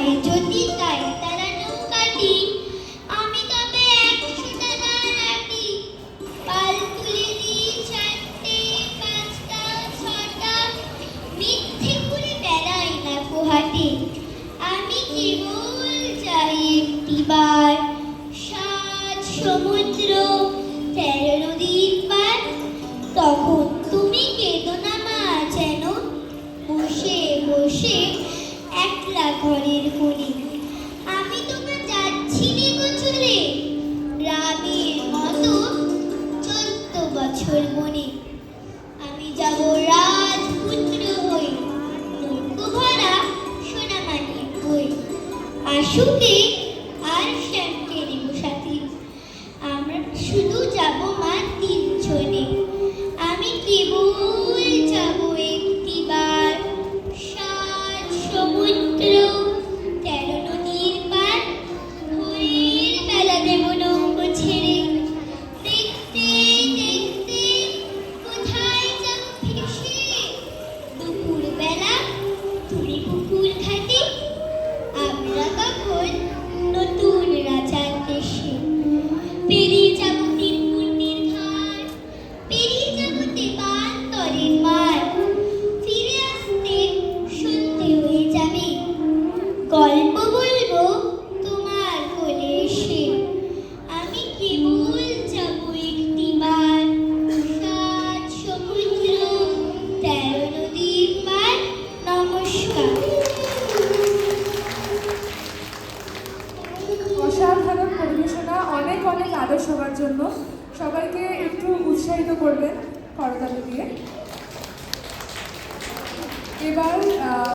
হয় যদি তাই তারা নৌকাটি, আমি তবে 100 টাকার আটি। পাল তুলে দিই 4টে 5টা 6টা, মিথ্যে করে বেড়াই না পোহাটি। আমি কেবল চাই একটিবার, 7 সমুদ্র 13 নদীর পার। তখন তুমি কেঁদো না মা যেন, বসে বসে একলা ঘরের কোণে। আমি তোমার যাচ্ছি নে গোচরে, রামের মতো 14 বছর মনে। আমি যাব রাজপুত্র হই, নৌকো ভরা সোনামানির বই। আশুকে আর শ্যামকে নেব সাথী, আমরা শুধু যাব মা 3 জনে। আমি কেবল যাব একটিবার, 7 সমুদ্র 13 নদীর পার। ভোরের বেলা দেব নৌকো ছেড়ে, দেখতে দেখতে কোথায় যাব ভেসে। দুপুর বেলা তুমি পুকুর ঘাটে, আমরা তখন নতুন রাজার দেশে। পেরিয়ে যাব তিনকুন্নির ঘাট, পেরিয়ে যাব তেপান্তরের মাঠ। ফিরে আসতে সন্ধে হয়ে যাবে, গল্প বলবো তোমার কোলে এসে। আমি কেবল যাব একটিবার, 7 সমুদ্র 13 নদীর পার। নমস্কার। অসাধারণ পরিবেশনা, অনেক অনেক আদর সবার জন্য। সবাইকে একটু উৎসাহিত করবেন করতালি দিয়ে। এবার